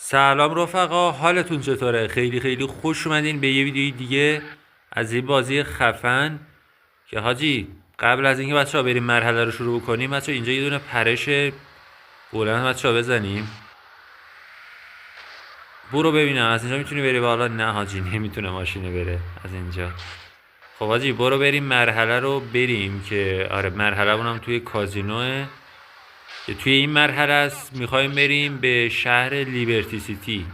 سلام رفقا، حالتون چطوره؟ خیلی خیلی خوش اومدین به یه ویدیوی دیگه از این بازی خفن که حاجی قبل از اینکه بچه‌ها بریم مرحله رو شروع کنیم بچه‌ها اینجا یه دونه پرش بلند بچه‌ها بزنیم. برو ببینم از اینجا میتونی بری بالا. نه حاجی نمیتونه ماشینه بره از اینجا. خب حاجی برو بریم مرحله رو بریم که آره مرحله اونم توی کازینوه که توی این مرحله است میخوایم بریم به شهر لیبرتی سیتی.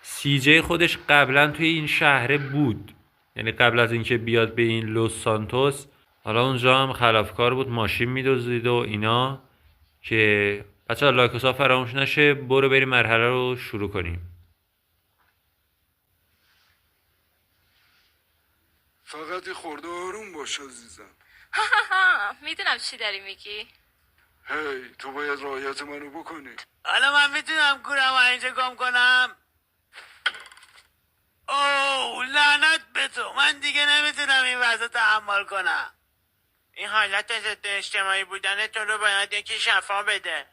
سی جی خودش قبلا توی این شهر بود، یعنی قبل از اینکه بیاد به این لوس سانتوس. حالا اونجا هم خلافکار بود، ماشین میدزدید و اینا. که بچه‌ها لایک و فراموش نشه. برو بریم مرحله رو شروع کنیم. فقط یه خورده آروم باش عزیزم. میدونم چی داری میگی. هی تو باید رعایت منو بکنی. حالا من میتونم گورم اینجا گم کنم؟ اوه لعنت به تو، من دیگه نمیتونم این وضع تحمل کنم. این حالت ضد اجتماعی بودن تو رو باید یکی شفا بده.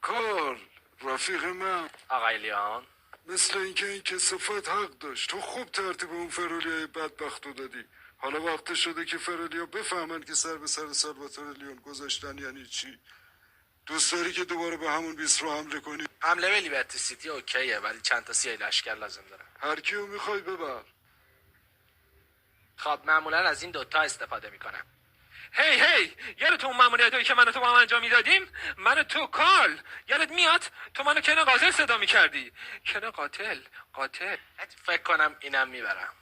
کارل رفیق من، آقای لیان، مثل اینکه این کثافت حق داشت. تو خوب ترتیب اون فرولیای بدبخت رو دادی. حالا وقت شده که فرولیا بفهمن که سر به سر سالواتور لیون گذاشتن یعنی چی. دوست داری که دوباره به همون بیست رو حمله کنی؟ حمله به لیبرتی سیتی اوکیه، ولی چند تا سیاه لشکر لازم داره. هر کیو میخوای ببر. خب معمولا از این دوتا استفاده میکنم. هی یادت اون ماموریتایی که من و تو با هم انجام میدادیم؟ من و تو کارل، یادت میاد؟ تو منو کنه قاتل صدا میکردی. کنه قاتل. فکر کنم اینم میبرم.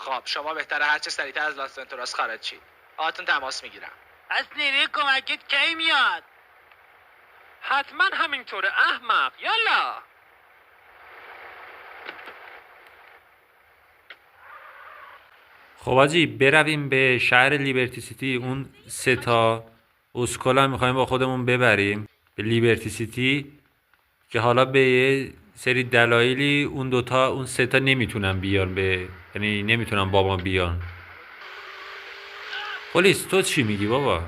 خب شما بهتره هرچه سریعتر از لاس ونتوراس خارج شید. آهاتون تماس میگیرم. از نیروی کمکت کی میاد؟ حتما همینطوره احمق. یالا. خب حاجی برویم به شهر لیبرتی سیتی. اون سه تا اسکول هم میخوایم با خودمون ببریم به لیبرتی سیتی که حالا به یه سری دلایلی اون دوتا اون سه تا نمیتونن بیان، یعنی نمیتونن با ما بیان. پلیس تو چی میگی بابا؟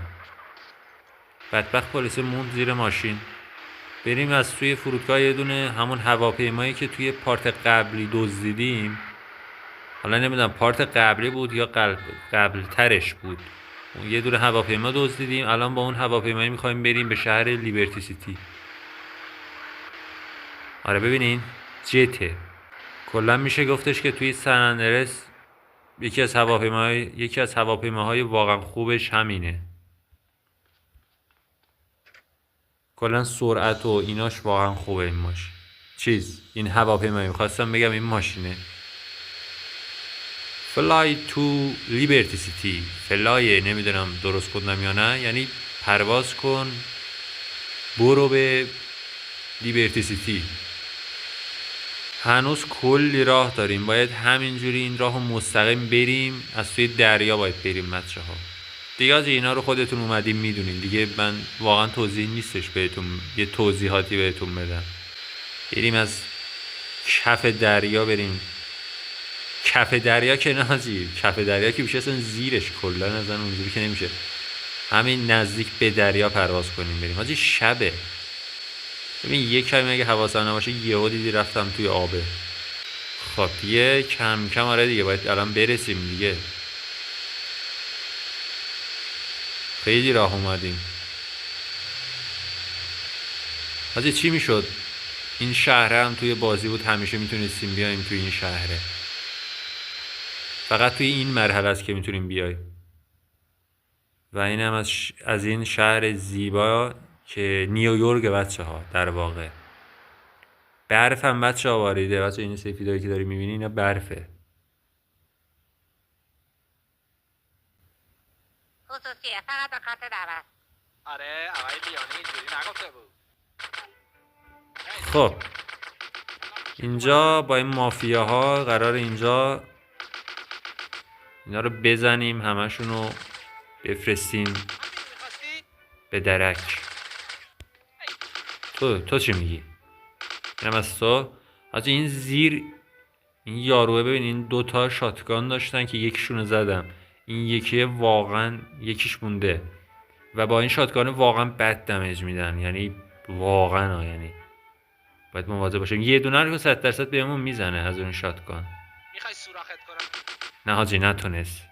بدبخت پلیس موند زیر ماشین. بریم از توی فرودگاه یه دونه همون هواپیمایی که توی پارت قبلی دزدیدیم، حالا نمیدونم پارت قبلی بود یا قبل ترش بود، اون یه دونه هواپیما دزدیدیم. الان با اون هواپیمایی میخوایم بریم به شهر لیبرتی سیتی. آره ببینین جته. کلا میشه گفتش که توی سن اندرس یکی از هواپیماهای واقعا خوبش همینه. کلا سرعت و ایناش واقعا خوبه. این این هواپیمایی میخواستم بگم این ماشینه. فلای تو لیبرتی سیتی. فلای نمیدونم درست کردم یا نه، یعنی پرواز کن برو به لیبرتی سیتی. هنوز کلی راه داریم، باید همینجوری این راهو مستقیم بریم. از توی دریا باید بریم بچه ها. دیگه از اینا رو خودتون اومدین میدونین دیگه، من واقعا توضیح نیستش بهتون یه توضیحاتی بهتون بدم. بریم از کف دریا بریم. کف دریا که نازی، کف دریا که میشه اصلا زیرش کلا اصلا اونجوری که نمیشه. همین نزدیک به دریا پرواز کنیم بریم. حاجی شبه. ببین یه کمی اگه حواسم نباشه یهو دیدی رفتم توی آبه. خب یه کم کم آره دیگه باید الان برسیم دیگه. خیلی راه اومدیم. حاجی چی میشد این شهره هم توی بازی بود همیشه میتونستیم بیایم توی این شهره. فقط توی این مرحله است که میتونیم بیایم. و این هم از این شهر زیبا که نیویورک بچه ها در واقع. برف هم بچه ها واریده. بچه این سفیدایی که داری میبینی اینا برفه. خصوصیه فقط به خاطر دعوت. آره آقای لیانی اینجوری نگفته بود. خب اینجا با این مافیاها قرار اینجا اینا رو بزنیم، همشونو بفرستیم به درک. تو چی میگی؟ اینم از تو. از این زیر این یاروه ببین این دوتا شاتگان داشتن که یکیشونو زدم، این یکی واقعا یکیش مونده. و با این شاتگان واقعا بد دمیج میدن، یعنی واقعا یعنی باید مواظب باشیم. یه دونه رو 100% بهمون میزنه از اون شاتگان. میخوای سوراخت کنم؟ نه حاجی نتونست.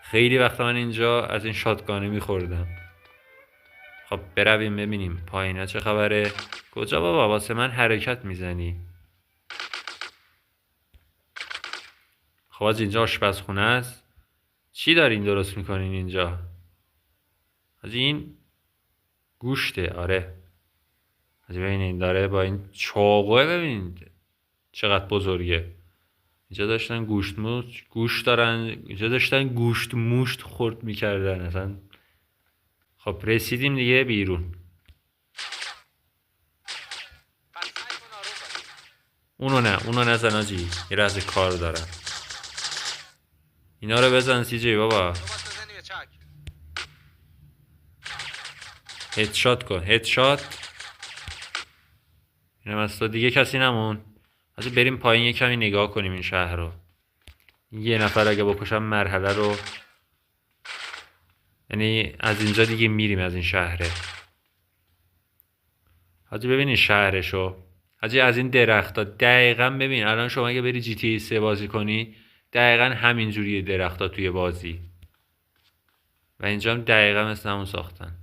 خیلی وقت من اینجا از این شاتگانه میخوردم. خب برویم ببینیم پایینا چه خبره. کجا بابا واسه من حرکت میزنی؟ خب از اینجا آشپزخونه است. چی دارین درست میکنین اینجا؟ از این گوشته. آره از ببینین داره با این چاقوه، ببینید چقدر بزرگه. اینجا داشتن گوشت دارن، اینجا داشتن گوشت موشت خورد میکردن اصلا. خب رسیدیم دیگه بیرون. اونو نزن آجی، یه رز کار دارن. اینا رو بزن سی جی بابا. هدشات کن، هدشات. اینم از تو دیگه کسی نمون. حاجی بریم پایین یه کمی نگاه کنیم این شهر رو. یه نفر اگه بکشم مرحله رو، یعنی از اینجا دیگه میریم از این شهره. حاجی ببینین شهرشو. حاجی از این درختا دقیقا ببین، الان شما اگه بری جی تی ای 3 بازی کنی دقیقا همین جوریه درختا توی بازی. و اینجا هم دقیقا مثل همون ساختن.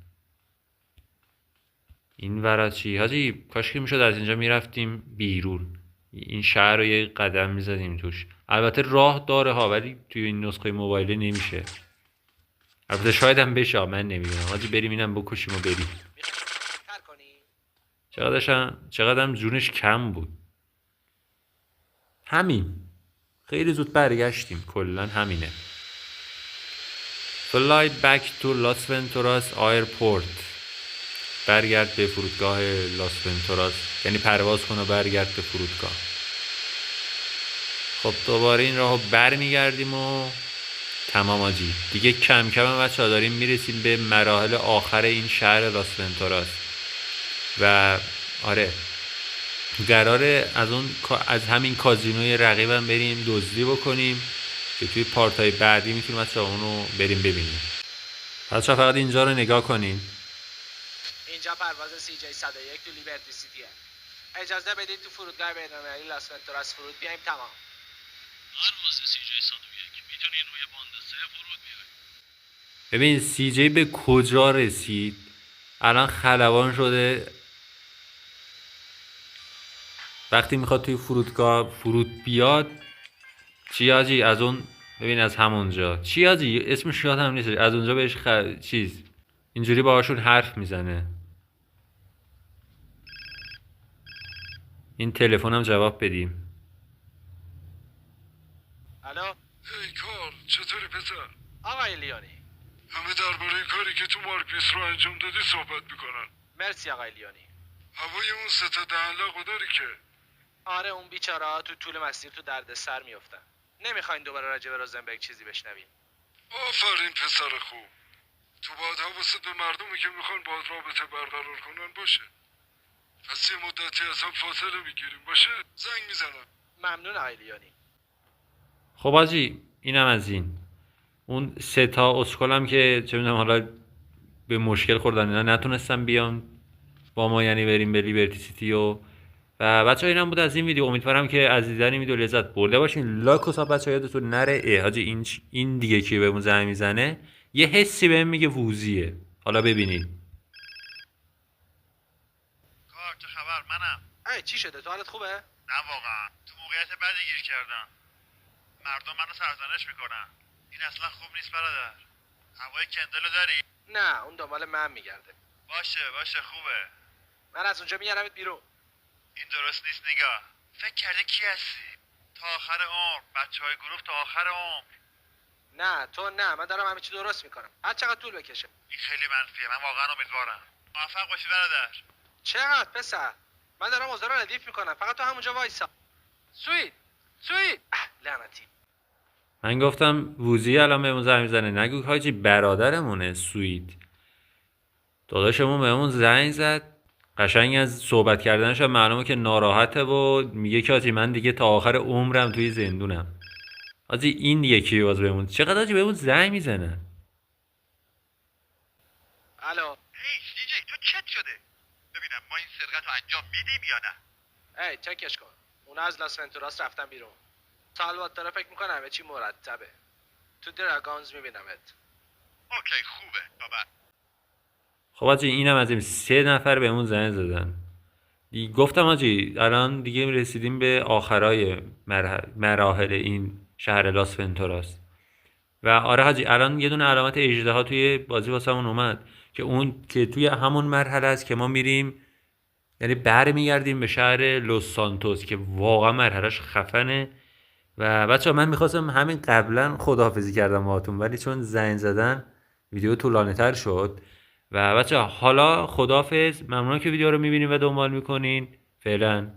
این ورا چی؟ حاجی کاش که میشد از اینجا میرفتیم بیرون، این شهر رو یه قدم میزدیم توش. البته راه داره ها، ولی توی این نسخه موبایله نمیشه. البته شاید هم بشه، من نمیدونم. حاجی بریم اینم بکشیم و بریم. چقدرم جونش کم بود. همین خیلی زود برگشتیم، کلا همینه. Fly back to Las Venturas Airport. برگرد به فرودگاه لاس ونتوراس، یعنی پرواز کن و برگرد به فرودگاه. خب دوباره این راهو برمیگردیم و تمام آجی. دیگه کم کم هم بچه‌ها داریم میرسیم به مراحل آخر این شهر لاس ونتوراس. و آره قراره از همین کازینوی رقیبم بریم دزدی بکنیم که توی پارتای بعدی میتونیم بچه‌ها اونو بریم ببینیم. بچه‌ها فقط اینجا رو نگاه کنین. اینجا پرواز CJ 101 تو لیبرتی سیتیه. اجازه بدید تو فرودگاه بین‌المللی لاس ونتوراس فرود بیایم. تمام. پرواز CJ 101 میتونین روی باند 3 فرود بیاید. ببین CJ به کجا رسید؟ الان خلبان شده. وقتی میخواد توی فرودگاه فرود بیاد چی آجی از اون، ببین از همونجا چی آجی اسمش یادم نیست، از اونجا بهش چیز اینجوری باهاشون حرف میزنه. این تلفنم جواب بدیم. الو هی کار چطوری پسر؟ آقای لیونی. همه درباره کاری که تو مارک 20 رو انجام دادی صحبت میکنن. مرسی آقای لیونی. هوای اون سه تا دهنلاقو داری که؟ آره اون بیچاره‌ها تو طول مسیر تو دردسر میافتن. نمیخواین دوباره راجع به روزنبرگ چیزی بشنوین؟ آفرین پسر خوب. تو باید حواست به مردمی که میخوان باید رابطه برقرار کنن باشه. پس یه مدتی از هم فاصله میگیریم باشه؟ زنگ میزنم. ممنون آقای لیونی. خب آجی اینم از این. اون سه تا اسکلم که چه میدونم حالا به مشکل خوردن اینا نتونستم بیان با ما، یعنی بریم به لیبرتی سیتی و بچه‌ها اینم بود از این ویدیو. امیدوارم که از دیدن این ویدیو لذت برده باشین. لایک و ساب بچه‌ها یادتون نره. حاجی این دیگه که بهمون زنگ میزنه یه حسی بهم میگه ووزیه. حالا ببینید. کار چه خبر؟ منم. ای چی شده؟ تو حالت خوبه؟ نه واقعا تو موقعیت بدی گیر کردم. مردم منو سرزنش میکنن. این اصلا خوب نیست برادر. هوای کندلو داری؟ نه اون دنبال من میگرده. باشه خوبه. من از اونجا میارمت بیرون. این درست نیست نگاه. فکر کرده کی هستی؟ تا آخر عمر بچهای گروه تا آخر عمر. نه تو نه، من دارم همه چی درست میکنم هر چقدر طول بکشه. این خیلی منفیه. من واقعا امیدوارم موفق باشی برادر. چقدر پسر؟ من دارم اوضاع رو ردیف میکنم، فقط تو همونجا وایسا. سویت لعنتی. من گفتم ووزی الان بهمون زنگ میزنه، نگو حاجی برادرمونه سویت. داداشمون بهمون زنگ زد، قشنگ از صحبت کردنش هم معلومه که ناراحته و میگه که حاجی من دیگه تا آخر عمرم توی زندونم. حاجی این دیگه کی باز بهمون چقدر حاجی بهمون زنگ میزنه. الو. ای سی جی تو چت شده؟ ببینم ما این سرقت رو انجام میدیم یا نه؟ ای چکش کن. اونا از لاس ونتوراس رفتن بیرون. سالواتور فکر میکنه همه چی مرتبه. تو دراگونز میبینمت. اوکی خوبه بابا. خب آجی اینم از این 3 نفر بهمون زنگ زدن. گفتم آجی الان دیگه رسیدیم به آخرای مراحل این شهر لاس ونتوراس و آره حاجی الان یه دونه علامت اژدها توی بازی واسمون اومد که اون که توی همون مرحله است که ما میریم، یعنی برمیگردیم به شهر لوس سانتوس که واقعا مرحلهش خفنه. و بچه من میخواستم همین قبلا خداحافظی کردم باهاتون، ولی چون زنگ زدن ویدیو طولانی تر شد. و بچه حالا خداحافظ، ممنون که ویدیو رو میبینین و دنبال میکنین. فعلا